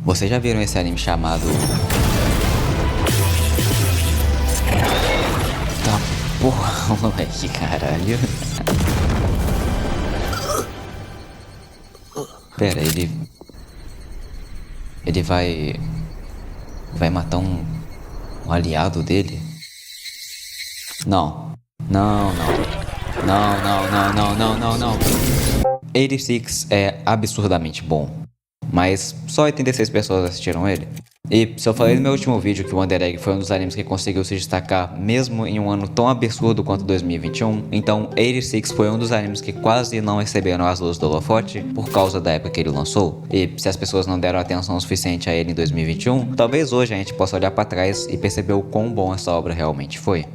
Vocês já viram esse anime chamado... Tá porra, moleque, caralho. Pera, ele vai matar um aliado dele? Não. Não, não. Não, não, não, não, não, não, não. 86 é absurdamente bom, mas só 86 pessoas assistiram ele. E se eu falei no meu último vídeo que o Wonder Egg foi um dos animes que conseguiu se destacar mesmo em um ano tão absurdo quanto 2021, então 86 foi um dos animes que quase não receberam as luzes do holofote por causa da época que ele lançou. E se as pessoas não deram atenção suficiente a ele em 2021, talvez hoje a gente possa olhar pra trás e perceber o quão bom essa obra realmente foi.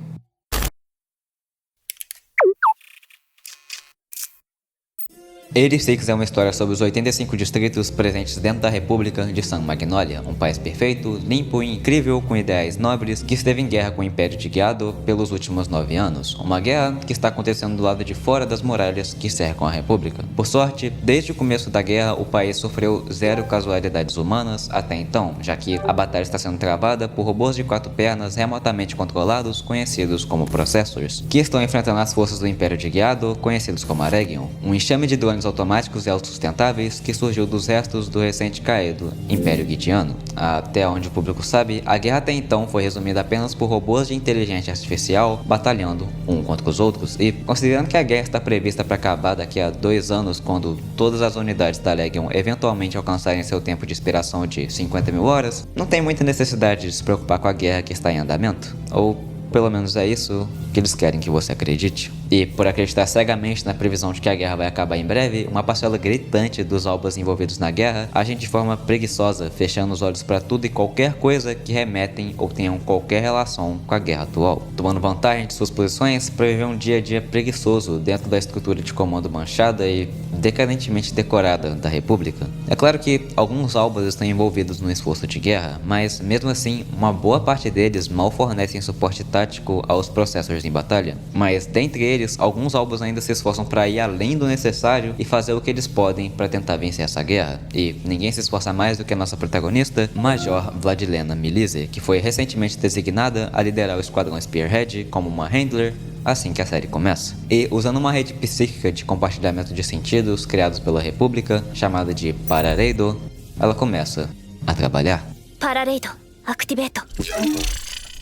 86 é uma história sobre os 85 distritos presentes dentro da República de San Magnolia, um país perfeito, limpo e incrível com ideais nobres que esteve em guerra com o Império de Gyado pelos últimos 9 anos. Uma guerra que está acontecendo do lado de fora das muralhas que cercam a República. Por sorte, desde o começo da guerra, o país sofreu zero casualidades humanas até então, já que a batalha está sendo travada por robôs de 4 pernas remotamente controlados, conhecidos como Processors, que estão enfrentando as forças do Império de Gyado, conhecidos como Aregion, um enxame de drones automáticos e autossustentáveis que surgiu dos restos do recente caído Império Gidiano. Até onde o público sabe, a guerra até então foi resumida apenas por robôs de inteligência artificial batalhando um contra os outros, e considerando que a guerra está prevista para acabar daqui a 2 anos, quando todas as unidades da Legion eventualmente alcançarem seu tempo de expiração de 50 mil horas, não tem muita necessidade de se preocupar com a guerra que está em andamento. Ou pelo menos é isso que eles querem que você acredite. E por acreditar cegamente na previsão de que a guerra vai acabar em breve, uma parcela gritante dos albas envolvidos na guerra agem de forma preguiçosa, fechando os olhos para tudo e qualquer coisa que remetem ou tenham qualquer relação com a guerra atual, tomando vantagem de suas posições para viver um dia a dia preguiçoso dentro da estrutura de comando manchada e decadentemente decorada da República. É claro que alguns albas estão envolvidos no esforço de guerra, mas mesmo assim, uma boa parte deles mal fornecem suporte tático aos Processors em batalha. Mas dentre eles, alguns albas ainda se esforçam para ir além do necessário e fazer o que eles podem para tentar vencer essa guerra. E ninguém se esforça mais do que a nossa protagonista, Major Vladilena Milize, que foi recentemente designada a liderar o Esquadrão Spearhead como uma Handler assim que a série começa. E usando uma rede psíquica de compartilhamento de sentidos criados pela República, chamada de Parareido, ela começa a trabalhar. Parareido, activate.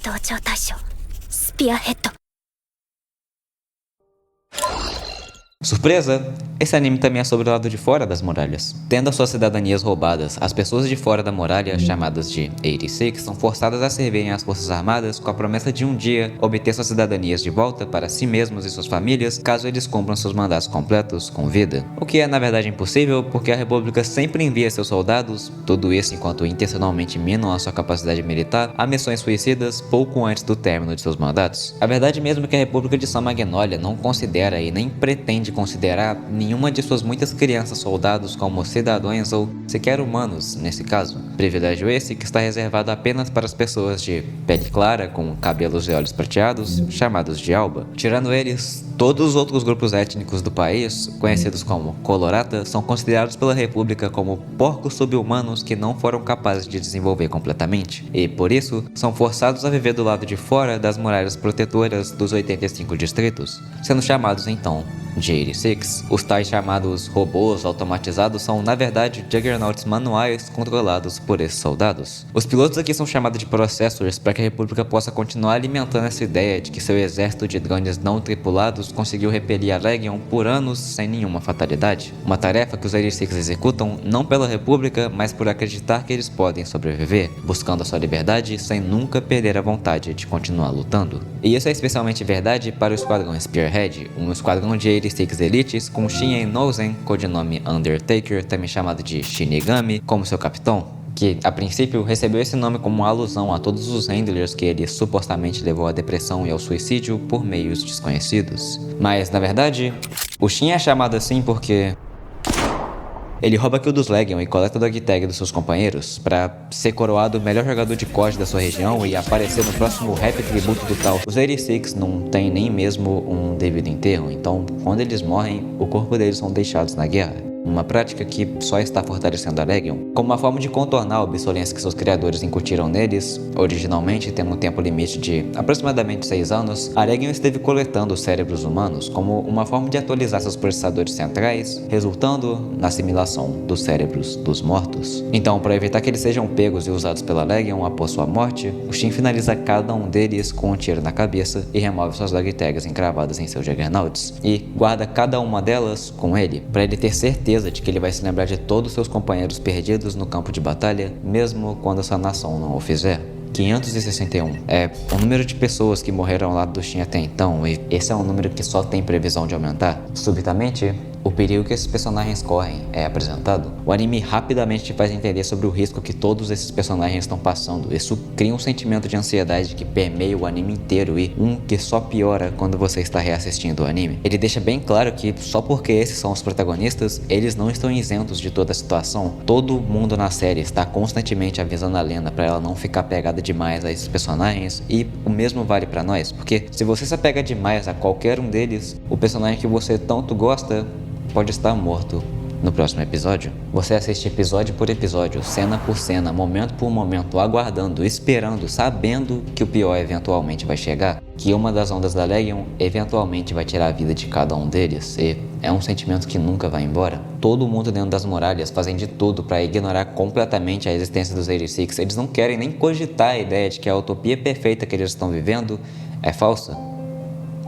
Doujou Taisho, Spearhead. Surpresa! Esse anime também é sobre o lado de fora das muralhas. Tendo as suas cidadanias roubadas, as pessoas de fora da muralha, chamadas de 86, são forçadas a servirem às forças armadas com a promessa de um dia obter suas cidadanias de volta para si mesmos e suas famílias, caso eles cumpram seus mandatos completos com vida. O que é na verdade impossível, porque a República sempre envia seus soldados, tudo isso enquanto intencionalmente minam a sua capacidade militar, a missões suicidas pouco antes do término de seus mandatos. A verdade mesmo é que a República de San Magnolia não considera e nem pretende considerar nenhuma de suas muitas crianças soldados como cidadãos ou sequer humanos, nesse caso. Privilégio esse que está reservado apenas para as pessoas de pele clara com cabelos e olhos prateados, chamados de alba. Tirando eles, todos os outros grupos étnicos do país, conhecidos como Colorata, são considerados pela República como porcos sub-humanos que não foram capazes de desenvolver completamente, e por isso são forçados a viver do lado de fora das muralhas protetoras dos 85 distritos, sendo chamados então de 86. Os tais chamados robôs automatizados são, na verdade, Juggernauts manuais controlados por esses soldados. Os pilotos aqui são chamados de Processors para que a República possa continuar alimentando essa ideia de que seu exército de drones não tripulados conseguiu repelir a Legion por anos sem nenhuma fatalidade. Uma tarefa que os 86 executam não pela República, mas por acreditar que eles podem sobreviver, buscando a sua liberdade sem nunca perder a vontade de continuar lutando. E isso é especialmente verdade para o Esquadrão Spearhead, um esquadrão de 86 elites com Shin Nozen, codinome Undertaker, também chamado de Shinigami, como seu capitão, que a princípio recebeu esse nome como uma alusão a todos os handlers que ele supostamente levou à depressão e ao suicídio por meios desconhecidos. Mas na verdade, o Shin é chamado assim porque ele rouba a kill dos Legion e coleta o dog tag dos seus companheiros pra ser coroado o melhor jogador de COD da sua região e aparecer no próximo rap tributo do tal. Os 86 não tem nem mesmo um devido enterro, então quando eles morrem, o corpo deles são deixados na guerra. uma prática que só está fortalecendo a Legion. Como uma forma de contornar a obsolência que seus criadores incutiram neles, originalmente tendo um tempo limite de aproximadamente 6 anos, a Legion esteve coletando os cérebros humanos como uma forma de atualizar seus processadores centrais, resultando na assimilação dos cérebros dos mortos. Então, para evitar que eles sejam pegos e usados pela Legion após sua morte, o Shin finaliza cada um deles com um tiro na cabeça e remove suas dog tags encravadas em seus Juggernauts, e guarda cada uma delas com ele, para ele ter certeza de que ele vai se lembrar de todos seus companheiros perdidos no campo de batalha, mesmo quando sua nação não o fizer. 561 é o número de pessoas que morreram ao lado do Shin até então, e esse é um número que só tem previsão de aumentar. Subitamente, o perigo que esses personagens correm é apresentado. O anime rapidamente te faz entender sobre o risco que todos esses personagens estão passando. Isso cria um sentimento de ansiedade que permeia o anime inteiro e que só piora quando você está reassistindo o anime. Ele deixa bem claro que só porque esses são os protagonistas, eles não estão isentos de toda a situação. Todo mundo na série está constantemente avisando a Lena para ela não ficar pegada demais a esses personagens, e o mesmo vale para nós, porque se você se apega demais a qualquer um deles, o personagem que você tanto gosta pode estar morto no próximo episódio. Você assiste episódio por episódio, cena por cena, momento por momento, aguardando, esperando, sabendo que o pior eventualmente vai chegar, que uma das ondas da Legion eventualmente vai tirar a vida de cada um deles, e é um sentimento que nunca vai embora. Todo mundo dentro das muralhas fazem de tudo para ignorar completamente a existência dos 86. Eles não querem nem cogitar a ideia de que a utopia perfeita que eles estão vivendo é falsa.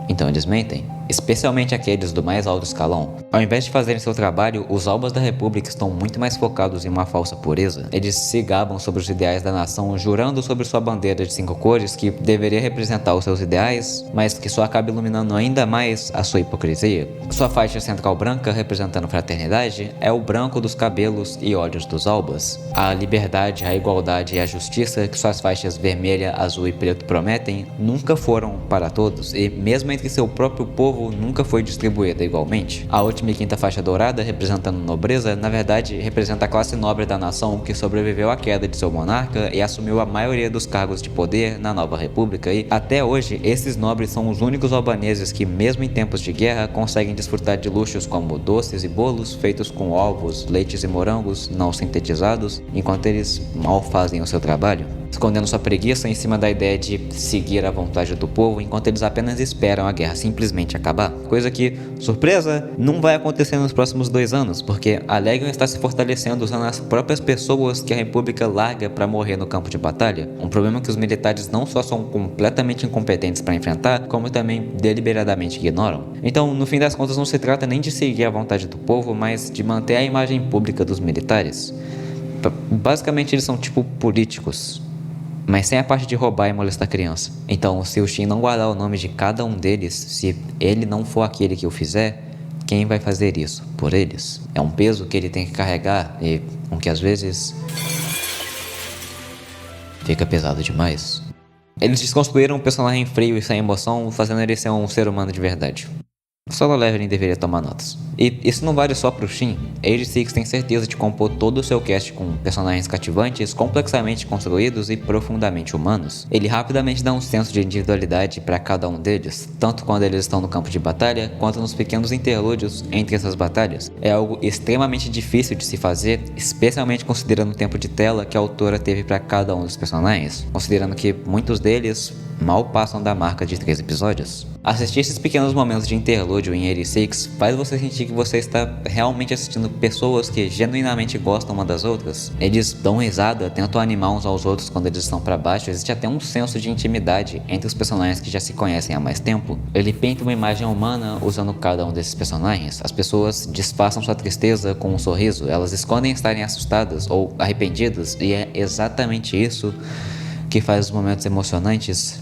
Então eles mentem, especialmente aqueles do mais alto escalão. Ao invés de fazerem seu trabalho, os albas da República estão muito mais focados em uma falsa pureza. Eles se gabam sobre os ideais da nação, jurando sobre sua bandeira de 5 cores que deveria representar os seus ideais, mas que só acaba iluminando ainda mais a sua hipocrisia. Sua faixa central branca, representando fraternidade, é o branco dos cabelos e olhos dos albas. A liberdade, a igualdade e a justiça que suas faixas vermelha, azul e preto prometem nunca foram para todos, e mesmo entre seu próprio povo nunca foi distribuída igualmente. A última e quinta faixa dourada, representando nobreza, na verdade representa a classe nobre da nação que sobreviveu à queda de seu monarca e assumiu a maioria dos cargos de poder na nova república, e até hoje esses nobres são os únicos albaneses que, mesmo em tempos de guerra, conseguem desfrutar de luxos como doces e bolos feitos com ovos, leites e morangos não sintetizados, enquanto eles mal fazem o seu trabalho, escondendo sua preguiça em cima da ideia de seguir a vontade do povo, enquanto eles apenas esperam a guerra simplesmente acabar. Coisa que, surpresa, não vai acontecer nos próximos 2 anos, porque a Legion está se fortalecendo usando as próprias pessoas que a República larga para morrer no campo de batalha. Um problema que os militares não só são completamente incompetentes para enfrentar, como também deliberadamente ignoram. Então, no fim das contas, não se trata nem de seguir a vontade do povo, mas de manter a imagem pública dos militares. Basicamente, eles são tipo políticos, mas sem a parte de roubar e molestar criança. Então, se o Shin não guardar o nome de cada um deles, se ele não for aquele que o fizer, quem vai fazer isso por eles? É um peso que ele tem que carregar, e com que às vezes fica pesado demais. Eles desconstruíram um personagem frio e sem emoção, fazendo ele ser um ser humano de verdade. Solo Leveling deveria tomar notas. E isso não vale só pro Shin. 86 tem certeza de compor todo o seu cast com personagens cativantes, complexamente construídos e profundamente humanos. Ele rapidamente dá um senso de individualidade para cada um deles, tanto quando eles estão no campo de batalha, quanto nos pequenos interlúdios entre essas batalhas. É algo extremamente difícil de se fazer, especialmente considerando o tempo de tela que a autora teve para cada um dos personagens, considerando que muitos deles mal passam da marca de 3 episódios. Assistir esses pequenos momentos de interlúdio em 86 faz você sentir que você está realmente assistindo pessoas que genuinamente gostam uma das outras. Eles dão risada, tentam animar uns aos outros quando eles estão para baixo, existe até um senso de intimidade entre os personagens que já se conhecem há mais tempo. Ele pinta uma imagem humana usando cada um desses personagens. As pessoas disfarçam sua tristeza com um sorriso, elas escondem estarem assustadas ou arrependidas, e é exatamente isso que faz os momentos emocionantes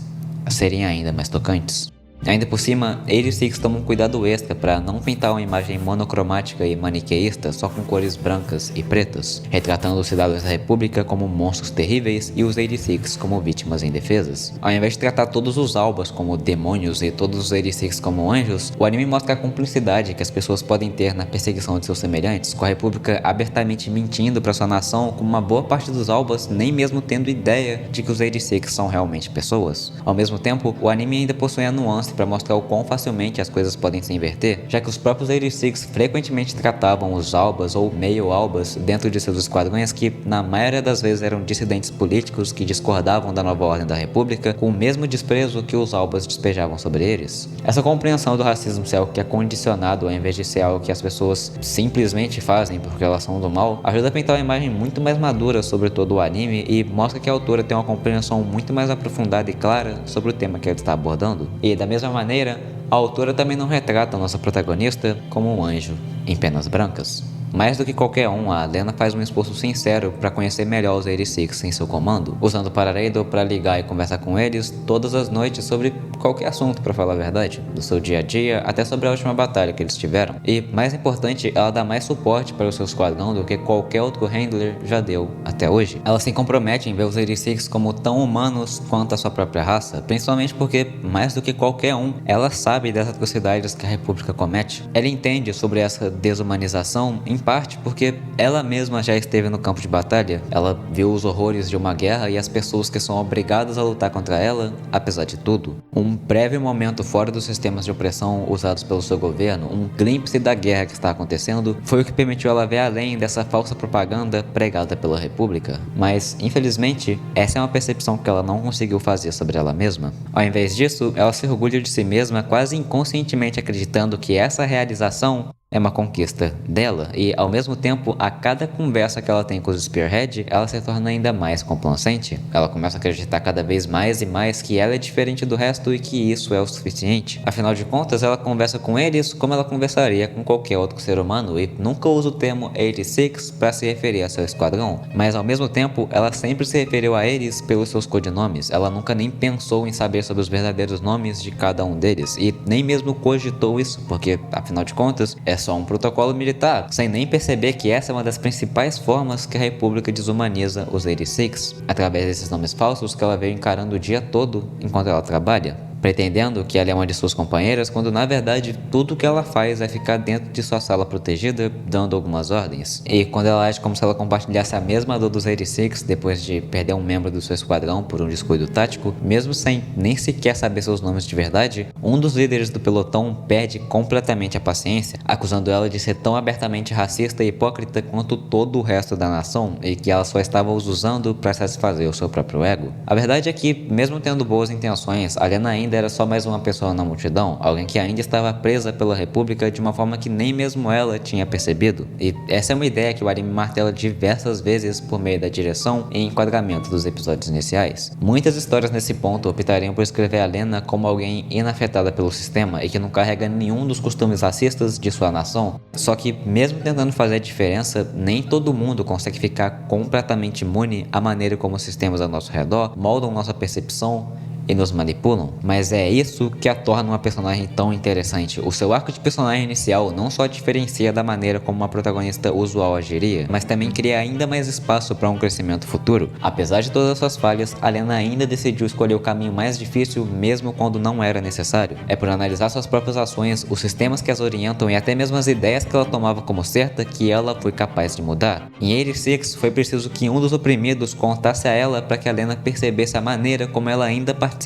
serem ainda mais tocantes. Ainda por cima, 86 toma um cuidado extra para não pintar uma imagem monocromática e maniqueísta só com cores brancas e pretas, retratando os cidadãos da República como monstros terríveis e os 86 como vítimas indefesas. Ao invés de tratar todos os albas como demônios e todos os 86 como anjos, o anime mostra a cumplicidade que as pessoas podem ter na perseguição de seus semelhantes, com a República abertamente mentindo para sua nação, com uma boa parte dos albas nem mesmo tendo ideia de que os 86 são realmente pessoas. Ao mesmo tempo, o anime ainda possui a nuance nuance para mostrar o quão facilmente as coisas podem se inverter, já que os próprios 86 frequentemente tratavam os albas ou meio-albas dentro de seus esquadrões que, na maioria das vezes, eram dissidentes políticos que discordavam da nova ordem da república com o mesmo desprezo que os albas despejavam sobre eles. Essa compreensão do racismo ser algo que é condicionado ao invés de ser algo que as pessoas simplesmente fazem porque elas são do mal, ajuda a pintar uma imagem muito mais madura sobre todo o anime e mostra que a autora tem uma compreensão muito mais aprofundada e clara sobre o tema que ela está abordando. E da mesma maneira, a autora também não retrata a nossa protagonista como um anjo em penas brancas. Mais do que qualquer um, a Lena faz um esforço sincero para conhecer melhor os 86 em seu comando, usando o Parareido para ligar e conversar com eles todas as noites sobre qualquer assunto, para falar a verdade, do seu dia a dia até sobre a última batalha que eles tiveram. E, mais importante, ela dá mais suporte para o seu esquadrão do que qualquer outro handler já deu até hoje. Ela se compromete em ver os 86 como tão humanos quanto a sua própria raça, principalmente porque, mais do que qualquer um, ela sabe das atrocidades que a República comete. Ela entende sobre essa desumanização em parte porque ela mesma já esteve no campo de batalha. Ela viu os horrores de uma guerra e as pessoas que são obrigadas a lutar contra ela, apesar de tudo. Um breve momento fora dos sistemas de opressão usados pelo seu governo, um glimpse da guerra que está acontecendo, foi o que permitiu ela ver além dessa falsa propaganda pregada pela República. Mas, infelizmente, essa é uma percepção que ela não conseguiu fazer sobre ela mesma. Ao invés disso, ela se orgulha de si mesma, quase inconscientemente acreditando que essa realização é uma conquista dela, e ao mesmo tempo, a cada conversa que ela tem com os Spearhead, ela se torna ainda mais complacente. Ela começa a acreditar cada vez mais e mais que ela é diferente do resto e que isso é o suficiente. Afinal de contas, ela conversa com eles como ela conversaria com qualquer outro ser humano e nunca usa o termo 86 para se referir a seu esquadrão, mas ao mesmo tempo, ela sempre se referiu a eles pelos seus codinomes. Ela nunca nem pensou em saber sobre os verdadeiros nomes de cada um deles e nem mesmo cogitou isso, porque afinal de contas, é só um protocolo militar, sem nem perceber que essa é uma das principais formas que a República desumaniza os 86, através desses nomes falsos que ela veio encarando o dia todo enquanto ela trabalha, pretendendo que ela é uma de suas companheiras, quando na verdade tudo que ela faz é ficar dentro de sua sala protegida, dando algumas ordens. E quando ela age como se ela compartilhasse a mesma dor dos 86 depois de perder um membro do seu esquadrão por um descuido tático, mesmo sem nem sequer saber seus nomes de verdade, um dos líderes do pelotão perde completamente a paciência, acusando ela de ser tão abertamente racista e hipócrita quanto todo o resto da nação e que ela só estava os usando para satisfazer o seu próprio ego. A verdade é que, mesmo tendo boas intenções, a Lena ainda era só mais uma pessoa na multidão, alguém que ainda estava presa pela República de uma forma que nem mesmo ela tinha percebido. E essa é uma ideia que o anime martela diversas vezes por meio da direção e enquadramento dos episódios iniciais. Muitas histórias nesse ponto optariam por escrever a Lena como alguém inafetada pelo sistema e que não carrega nenhum dos costumes racistas de sua nação. Só que, mesmo tentando fazer a diferença, nem todo mundo consegue ficar completamente imune à maneira como os sistemas ao nosso redor moldam nossa percepção e nos manipulam, mas é isso que a torna uma personagem tão interessante. O seu arco de personagem inicial não só diferencia da maneira como uma protagonista usual agiria, mas também cria ainda mais espaço para um crescimento futuro. Apesar de todas as suas falhas, a Lena ainda decidiu escolher o caminho mais difícil mesmo quando não era necessário. É por analisar suas próprias ações, os sistemas que as orientam e até mesmo as ideias que ela tomava como certa que ela foi capaz de mudar. Em 86, foi preciso que um dos oprimidos contasse a ela para que a Lena percebesse a maneira como ela ainda participava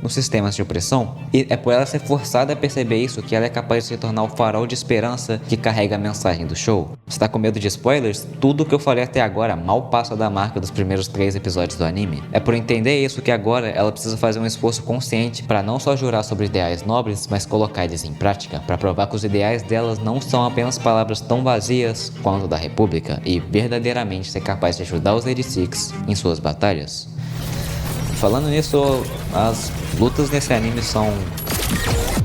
nos sistemas de opressão, e é por ela ser forçada a perceber isso que ela é capaz de se tornar o farol de esperança que carrega a mensagem do show. Você tá com medo de spoilers? Tudo que eu falei até agora mal passa da marca dos primeiros 3 episódios do anime. É por entender isso que agora ela precisa fazer um esforço consciente para não só jurar sobre ideais nobres, mas colocar eles em prática, para provar que os ideais delas não são apenas palavras tão vazias quanto da República, e verdadeiramente ser capaz de ajudar os 86 em suas batalhas. Falando nisso, as lutas nesse anime são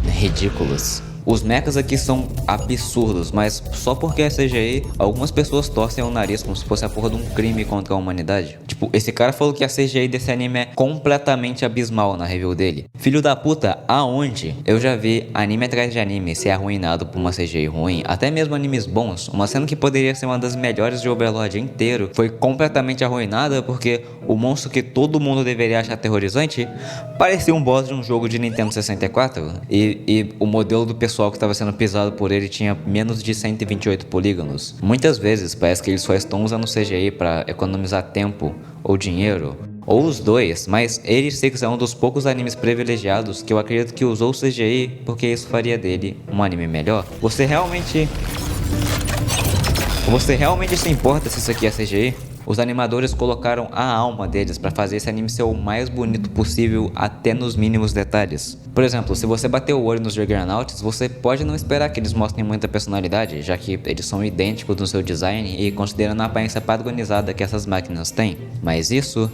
ridículas. Os mechas aqui são absurdos, mas só porque é CGI, algumas pessoas torcem o nariz como se fosse a porra de um crime contra a humanidade. Tipo, esse cara falou que a CGI desse anime é completamente abismal na review dele. Filho da puta, aonde? Eu já vi anime atrás de anime ser arruinado por uma CGI ruim, até mesmo animes bons. Uma cena que poderia ser uma das melhores de Overlord inteiro foi completamente arruinada porque o monstro que todo mundo deveria achar aterrorizante parecia um boss de um jogo de Nintendo 64 e o modelo do pessoal que estava sendo pisado por ele tinha menos de 128 polígonos. Muitas vezes parece que eles só estão usando CGI para economizar tempo ou dinheiro, ou os dois, mas 86 é um dos poucos animes privilegiados que eu acredito que usou o CGI porque isso faria dele um anime melhor. Você realmente se importa se isso aqui é CGI? Os animadores colocaram a alma deles para fazer esse anime ser o mais bonito possível até nos mínimos detalhes. Por exemplo, se você bater o olho nos Juggernauts, você pode não esperar que eles mostrem muita personalidade, já que eles são idênticos no seu design e considerando a aparência padronizada que essas máquinas têm. Mas isso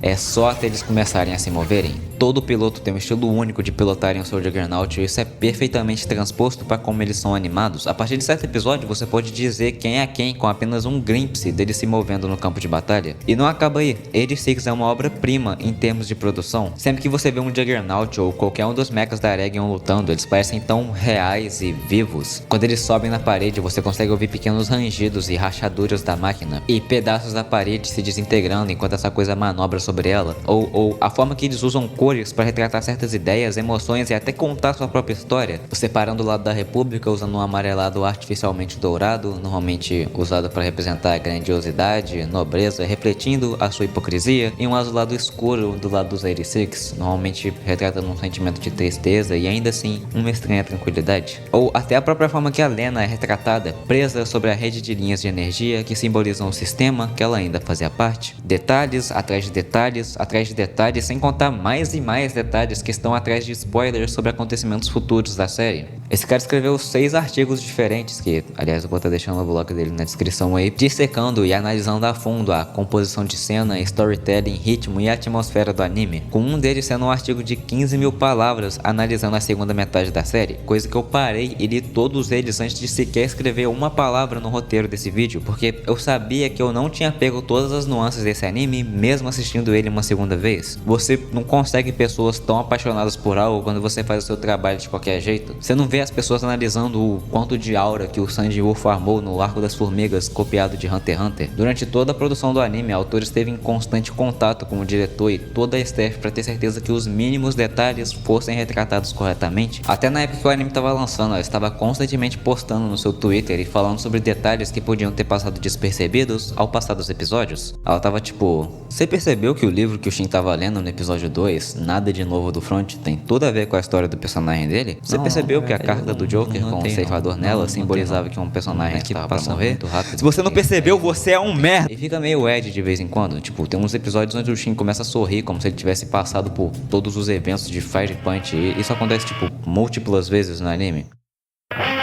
é só até eles começarem a se moverem. Todo piloto tem um estilo único de pilotarem o seu Juggernaut e isso é perfeitamente transposto para como eles são animados. A partir de certo episódio você pode dizer quem é quem com apenas um glimpse dele se movendo no campo de batalha. E não acaba aí, 86 é uma obra-prima em termos de produção. Sempre que você vê um Juggernaut ou qualquer um dos mechas da Aregion lutando, eles parecem tão reais e vivos. Quando eles sobem na parede você consegue ouvir pequenos rangidos e rachaduras da máquina e pedaços da parede se desintegrando enquanto essa coisa manobra sobre ela. Ou a forma que eles usam cores para retratar certas ideias, emoções e até contar sua própria história. Você parando do lado da República usando um amarelado artificialmente dourado, normalmente usado para representar grandiosidade, nobreza, refletindo a sua hipocrisia, e um azulado escuro do lado dos 86, normalmente retratando um sentimento de tristeza e ainda assim uma estranha tranquilidade. Ou até a própria forma que a Lena é retratada, presa sobre a rede de linhas de energia que simbolizam o sistema que ela ainda fazia parte. Detalhes atrás de detalhes, sem contar mais e mais detalhes que estão atrás de spoilers sobre acontecimentos futuros da série. Esse cara escreveu 6 artigos diferentes, que aliás eu vou estar deixando o blog dele na descrição aí, dissecando e analisando a fundo a composição de cena, storytelling, ritmo e atmosfera do anime, com um deles sendo um artigo de 15 mil palavras analisando a segunda metade da série, coisa que eu parei e li todos eles antes de sequer escrever uma palavra no roteiro desse vídeo, porque eu sabia que eu não tinha pego todas as nuances desse anime mesmo assistindo ele uma segunda vez. Você não consegue pessoas tão apaixonadas por algo quando você faz o seu trabalho de qualquer jeito. Você não vê as pessoas analisando o quanto de aura que o Sanji Wu farmou no Arco das Formigas copiado de Hunter x Hunter. Durante toda a produção do anime, a autora esteve em constante contato com o diretor e toda a staff para ter certeza que os mínimos detalhes fossem retratados corretamente. Até na época que o anime estava lançando, ela estava constantemente postando no seu Twitter e falando sobre detalhes que podiam ter passado despercebidos ao passar dos episódios. Ela tava tipo: você percebeu que o livro que o Shin tava lendo no episódio 2, Nada de Novo do Front, tem tudo a ver com a história do personagem dele? Você percebeu que a carta do Joker com o ceifador nela simbolizava que um personagem que passa muito rápido? Se você não percebeu, você é um merda! E fica meio Ed de vez em quando. Tipo, tem uns episódios onde o Shin começa a sorrir como se ele tivesse passado por todos os eventos de Fire Punch, e isso acontece tipo múltiplas vezes no anime.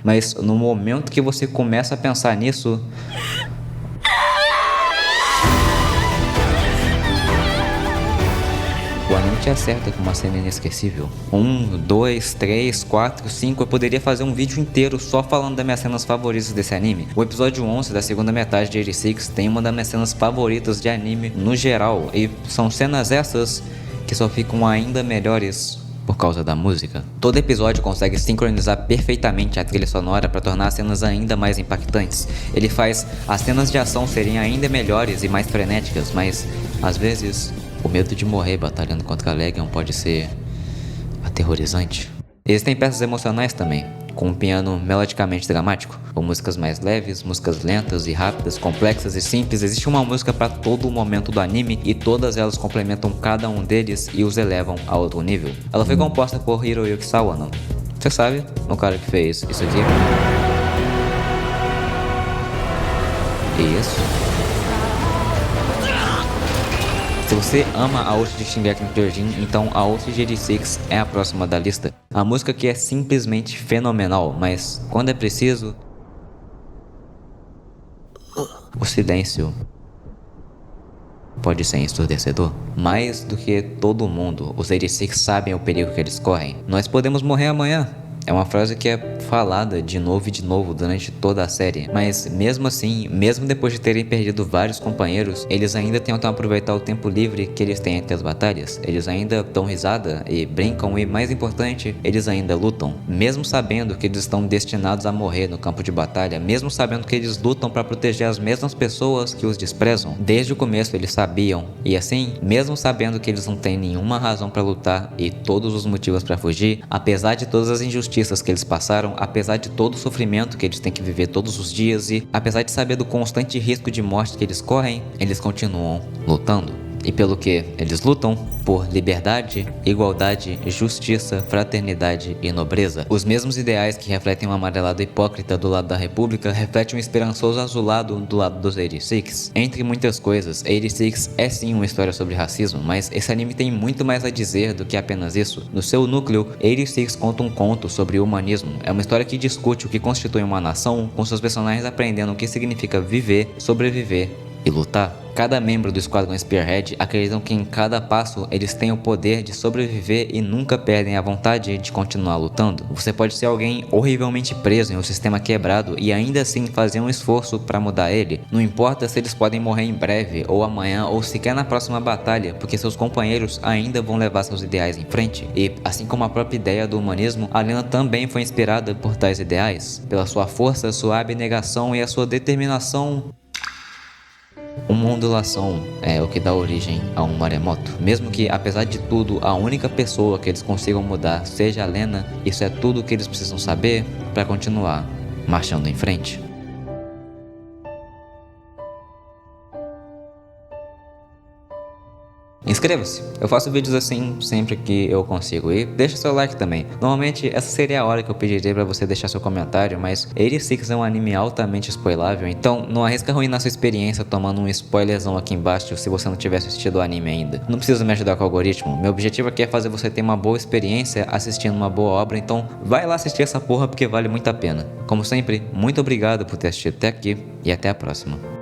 Mas no momento que você começa a pensar nisso, o anime te acerta com uma cena inesquecível. 1, 2, 3, 4, 5. Eu poderia fazer um vídeo inteiro só falando das minhas cenas favoritas desse anime. O episódio 11 da segunda metade de 86 tem uma das minhas cenas favoritas de anime no geral. E são cenas essas que só ficam ainda melhores por causa da música. Todo episódio consegue sincronizar perfeitamente a trilha sonora para tornar as cenas ainda mais impactantes. Ele faz as cenas de ação serem ainda melhores e mais frenéticas, mas às vezes o medo de morrer batalhando contra a Legion pode ser aterrorizante. Existem peças emocionais também, com um piano melodicamente dramático, com músicas mais leves, músicas lentas e rápidas, complexas e simples. Existe uma música para todo o momento do anime e todas elas complementam cada um deles e os elevam a outro nível. Ela foi composta por Hiroyuki Sawano. Você sabe, o cara que fez isso aqui? Isso. Se você ama a ult de Shingeki no Kyojin, então a ult de 86 é a próxima da lista. A música aqui é simplesmente fenomenal, mas quando é preciso, o silêncio pode ser ensurdecedor. Mais do que todo mundo, os 86 sabem o perigo que eles correm. Nós podemos morrer amanhã. É uma frase que é falada de novo e de novo durante toda a série, mas mesmo assim, mesmo depois de terem perdido vários companheiros, eles ainda tentam aproveitar o tempo livre que eles têm entre as batalhas. Eles ainda dão risada e brincam e, mais importante, eles ainda lutam. Mesmo sabendo que eles estão destinados a morrer no campo de batalha, mesmo sabendo que eles lutam para proteger as mesmas pessoas que os desprezam. Desde o começo eles sabiam, e assim, mesmo sabendo que eles não têm nenhuma razão para lutar e todos os motivos para fugir, apesar de todas as injustiças que eles passaram, apesar de todo o sofrimento que eles têm que viver todos os dias e apesar de saber do constante risco de morte que eles correm, eles continuam lutando. E pelo que eles lutam? Por liberdade, igualdade, justiça, fraternidade e nobreza. Os mesmos ideais que refletem um amarelado hipócrita do lado da República refletem um esperançoso azulado do lado dos 86. Entre muitas coisas, 86 é sim uma história sobre racismo, mas esse anime tem muito mais a dizer do que apenas isso. No seu núcleo, 86 conta um conto sobre o humanismo. É uma história que discute o que constitui uma nação, com seus personagens aprendendo o que significa viver, sobreviver e lutar. Cada membro do Esquadrão Spearhead acreditam que em cada passo eles têm o poder de sobreviver e nunca perdem a vontade de continuar lutando. Você pode ser alguém horrivelmente preso em um sistema quebrado e ainda assim fazer um esforço para mudar ele. Não importa se eles podem morrer em breve, ou amanhã, ou sequer na próxima batalha, porque seus companheiros ainda vão levar seus ideais em frente. E, assim como a própria ideia do humanismo, a Lena também foi inspirada por tais ideais. Pela sua força, sua abnegação e a sua determinação. Uma ondulação é o que dá origem a um maremoto. Mesmo que, apesar de tudo, a única pessoa que eles consigam mudar seja a Lena, isso é tudo o que eles precisam saber para continuar marchando em frente. Inscreva-se, eu faço vídeos assim sempre que eu consigo e deixa seu like também. Normalmente essa seria a hora que eu pediria pra você deixar seu comentário, mas 86 é um anime altamente spoilável, então não arrisca arruinar sua experiência tomando um spoilerzão aqui embaixo se você não tiver assistido o anime ainda. Não precisa me ajudar com o algoritmo, meu objetivo aqui é fazer você ter uma boa experiência assistindo uma boa obra, então vai lá assistir essa porra porque vale muito a pena. Como sempre, muito obrigado por ter assistido até aqui e até a próxima.